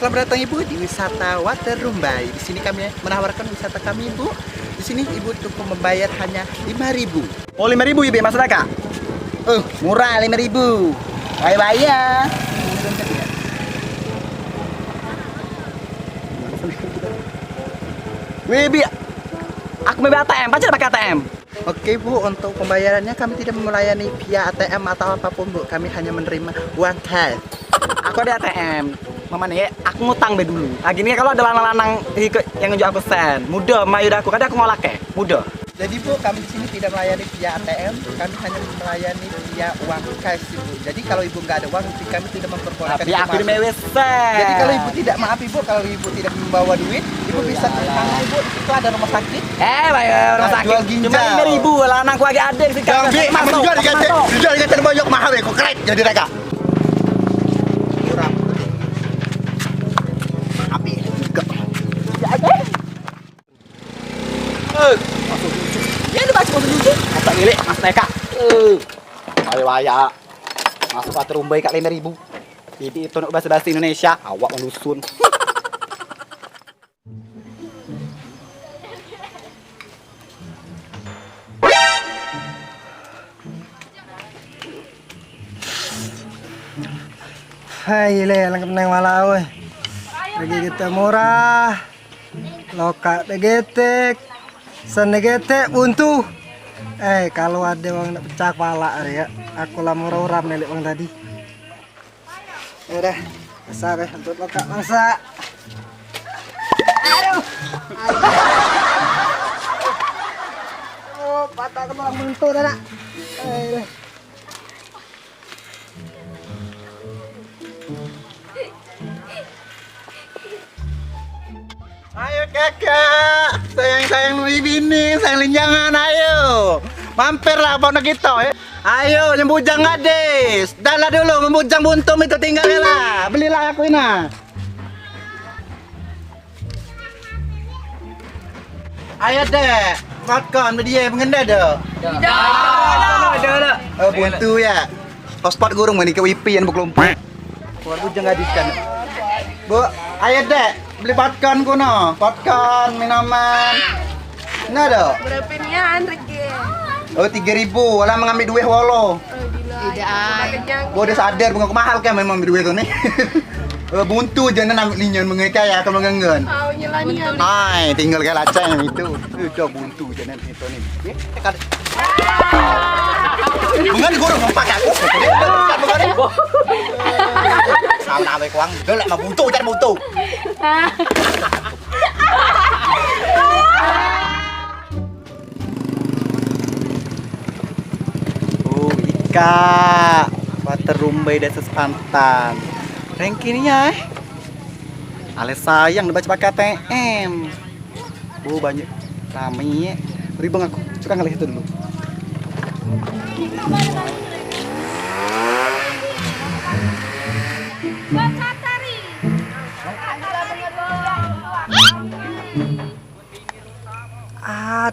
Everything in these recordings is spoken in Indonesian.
Selamat datang Ibu di wisata Waterumbai. Di sini kami menawarkan wisata kami Ibu. Di sini Ibu cukup membayar hanya 5.000. Oh 5.000 Ibu maksudnya Kak? Murah 5.000. Ayo bayar. Wih Bi, aku mau ATM, pacar pakai ATM. Oke Bu, untuk pembayarannya kami tidak melayani via ATM atau apapun Bu. Kami hanya menerima uang cash. Aku ada ATM. Mama nih, aku ngutang be dulu. Nah gini kalau ada lanang-lanang yang ngejual aku sen, mudah, mayudah aku, kadang aku ngolak mudah. Jadi Bu, kami di sini tidak melayani via ATM, kami hanya melayani via uang cash Ibu. Jadi kalau Ibu nggak ada uang, kami tidak memperbolehkan. Tapi aku di mewesen. Jadi kalau Ibu tidak, maaf Ibu, kalau Ibu tidak membawa duit, Ibu bisa ke sana Ibu. Itu ada rumah sakit. Bayar rumah sakit. Jual ginjal. Cuma 5.000, lanang aku agak ada sih. Jangan Bi, aku jual diganti banyak mahal ya, kok keren jadi reka. Ya udah masuk dulu. Masa milik Mas Neka. Ayo waya. Masuk Waterumbai Kak 5.000. Bibi itu nak bahasa Indonesia, awak melusun. Hai le, lengkap neng malau. Lagi kita murah. Loka degetek. Senegete buntu. Kalau ada uang nak pecah kepala ya, aku lah murah-murah nelik uang tadi. Ya udah, besar ya untuk loka bangsa. Aduh. Oh, patah kepala buntu dah. Ayo kakak, sayang bini, sayang linjangan, ayo mampirlah pondok kita ya. Ayo nyembujang gadis, dah dulu membujang buntum itu tinggal lah, belilah aku ini. Ayo deh, makan dia mengendal deh. Tidak. Buntu ya, spot gurung mani ke wipi yang berkelompok. Bujang gadis kan. Bu, ayo deh. Beli popcorn kuno, popcorn, minuman. Nah dong. Berapa nian Regi? Oh 3.000, walau mengambil duit wolo. Tidak. Gua udah sadar bunga mahal kan memang duit itu nih. Buntu jangan ambil linyan mengekai ya kalau ngenggen. Oh nyelanian. Hai, tinggal kayak lacang itu. Udah buntu jangan itu nih. Bunga digorong mempak aku. Salah nawe kuang, dolek mah buntu jangan buntu. Ika Waterumbai Desa Sepantan. Rankingnya ale sayang dibaca pakai ATM. Banyak rame. Beri bang aku, suka ngelihat itu dulu.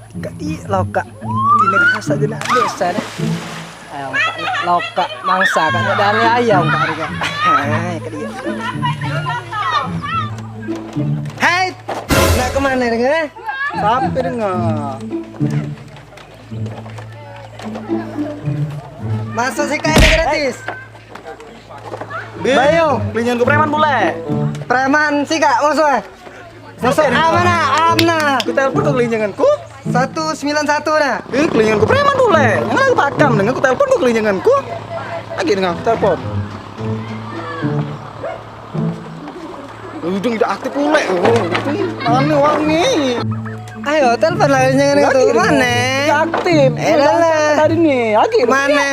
Kadi loka ini khas aja nak desa deh. Ayo loka mangsa kan ada ayam kak harga. Kadi. Hai, nak kemana dengar? Sampai dengar. Masuk sih kayak gratis. Bayo, linyan ke preman boleh. Preman sih kak masuk. Masuk amna. Ku telepon ke linyanganku. 191 nah. Kelinyanganku preman boleh. Enggak aku pakam dengan ku telepon ke kelinyanganku. Lagi dengan telepon. Ujung tidak aktif pula. Mana wangi. Ayo telepon lah linyangan itu. Mana? Aktif. Lah. Tadi nih, lagi. Mana?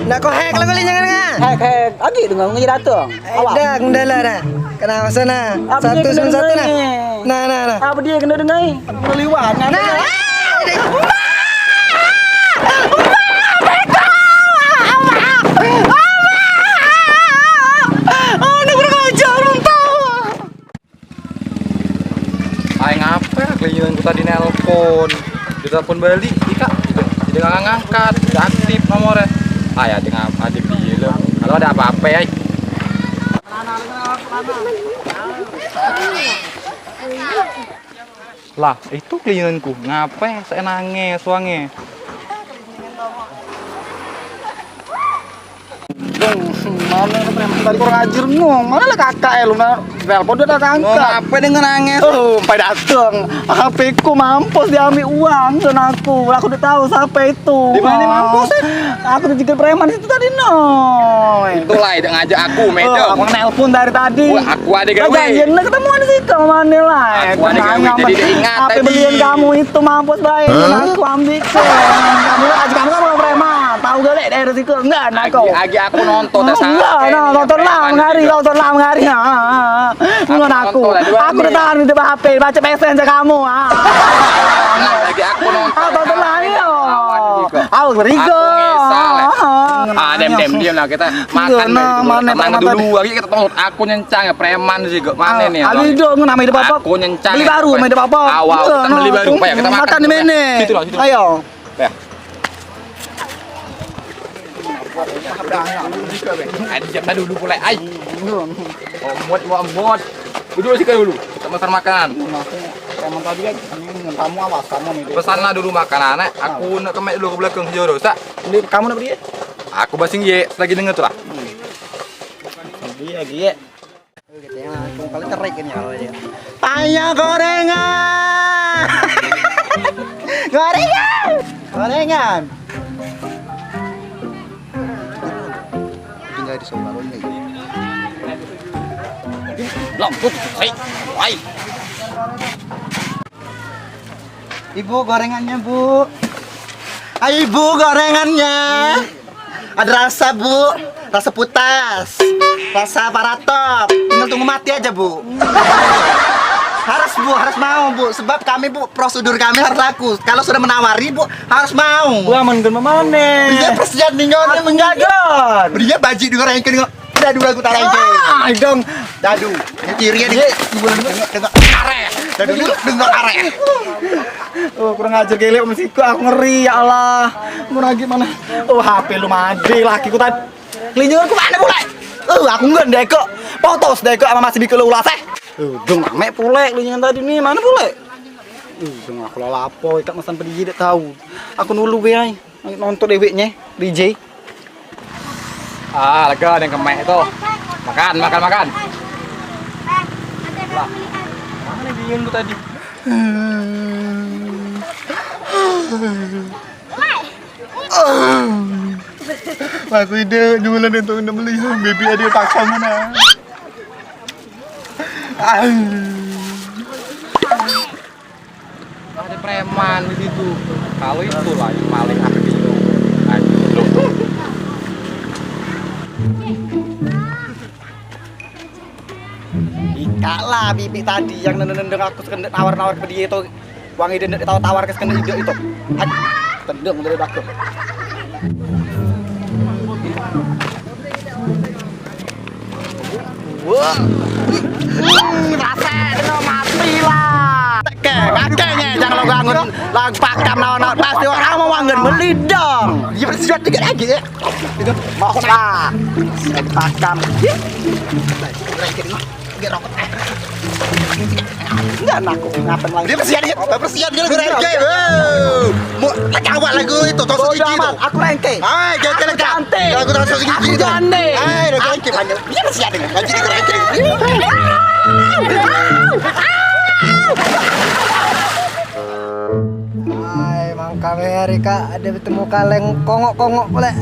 Nggak kau hack lah linyangan kan? Hack. Lagi dengan ngejar datang. Udah lah. Kenapa sana? 191 nah. Nah. Apa dia kena dengai? Meliwat. Ngapa keliling tadi nelpon, ditelepon balik, Ika, jadi nggak ngangkat, tidak aktif nomornya. Ya dengan adik dia, kalau ada apa-apa ya. Lah, itu klienku. Ngapain saya nangis suange? Mana tadi kurang ajar ngomong. Mana lah kakak lu na telepon udah Oh, angkat. ngapain dengan nangis? Oh, sampai dateng. HP ku mampus diambil uang dan aku udah tahu siapa itu. Di mana mampus? Aku udah juga preman itu tadi no. Itulah yang ngajak aku, Medo. Oh, aku nelpon dari tadi. Wah, aku ada gawe. Janjian lah ketemuan di situ mana lah. Aku ada gawe, jadi dia ingat HP tadi. belian kamu itu mampus baik. Aku ambil ke. Kamu aja kamu kan orang preman. Tahu gak deh dari situ enggak nak kau. Agi aku nonton dah Enggak, nonton lah mengari, nonton lah mengari. Ngon aku. Aku udah tahan di depan HP, baca MSN aja kamu. Lagi aku nonton. Nonton lah yo. Aku berigo. Diam lah kita makan tenang dulu lagi kita tonton aku nyencang ya preman sih kok mana nih Abi dong namanya de papa. aku nyencang Beli baru namanya de papa. awal kita beli baru ya kita makan di mana? situ loh situ Ayo. ya ada dulu pula ay muat dulu sih dulu kita pesan makanan Preman tadi kan kamu awas kamu nih. pesanlah dulu makanan aku nak kemek dulu ke belakang sejauh tak Kamu nak beli? aku basing ye lagi denger tuh lah Iya. Kali cerai kan ya kalau dia. Tanya gorengan. Gorengan. Tinggal di sebelah ini. belum tuh ay Ibu gorengannya, Bu. Ayo Ibu gorengannya. Ada rasa, Bu. Rasa putas. Rasa paratop. Tinggal tunggu mati aja, Bu. Harus Bu, harus mau Bu. Sebab kami Bu, prosedur kami harus laku. Kalau sudah menawari Bu, harus mau. Gua aman gen mana? Dia persian tinggal menjaga. Dia baji di goreng kan. Dadu aku tarik. Ah, dong. Dadu. Nyetiria dia. Tengok arek. Dadu dengar arek. Oh, kurang ajar gele musiku aku ngeri ya Allah. Mau lagi mana? Oh, HP lu mati lakiku tadi. Kelinjungan ku mana pula? Aku enggak deko. Potos deko sama masih bikin ulas Dong ame pule kelingan tadi nih, mana pule? Dong aku lalapo, ikat mesan pedih tidak tahu. Aku dulu be ay. Nonton deweknya DJ. lega yang kemek itu makan Mana dia lu tadi? Aku ide jualan itu udah beli baby ada paksa mana? ada preman di situ kalau itu lah yang paling apa gitu Kalah bibi tadi yang nendeng aku sekendet nawar-nawar ke dia itu wangi dan tawar ke sekendet ide itu. Tendeng dari aku. Wah, rasa dengan mati lah. Makanya jangan lo ganggu lagu pakam lawan pasti orang mau wangen beli dong. Dia bersiap dikit lagi ya. Itu mau lah. Pakam. Enggak aku ngapain lagi. Dia bersiap dia rengke. Mau awal lagu itu tosok gigi itu. Aku rengke. Hai, gak ganti. Lagu tosok gigi itu. Hai, rengke panjang. Dia bersiap dengan gaji di rengke. Hai, Mang Kameri Kak, ada bertemu kaleng kongok-kongok boleh.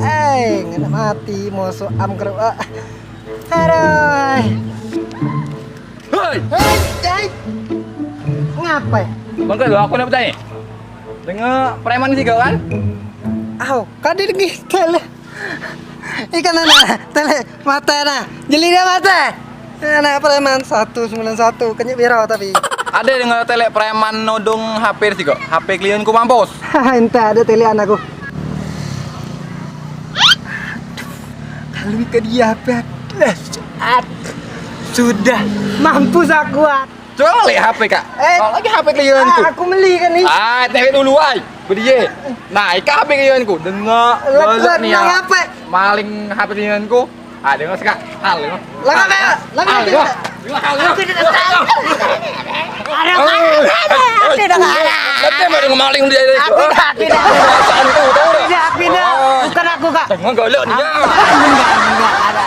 Nggak mati musuh am keruk. Aduh. hei Ngapain? bang lo aku nak bertanya dengar preman sih kau kan Aw, kadi lagi tele. Ikan anak, tele mata na. Jeli dia mata. Anak preman 191 kenyek birau tapi. ada dengar tele preman nodong HP sih kok HP klienku mampus Ente ada tele anakku. Kalau ke dia sudah mampus aku. coba lihat HP kak kalau lagi HP klienku Aku beli kan nih. tengok dulu ay berdiri naik ke HP klienku dengar Lega nih nang ya apa? maling HP klienku Ada nggak sekarang? Hal ya. Langkah Kak. Langkah Hal ya. Aku tidak tahu. Ada. Tidak ada. Nanti baru ngemaling dia. Tidak. Perasaan itu tahu. Tidak. Bukan aku, Kak. Tengok golok dia. Enggak ada.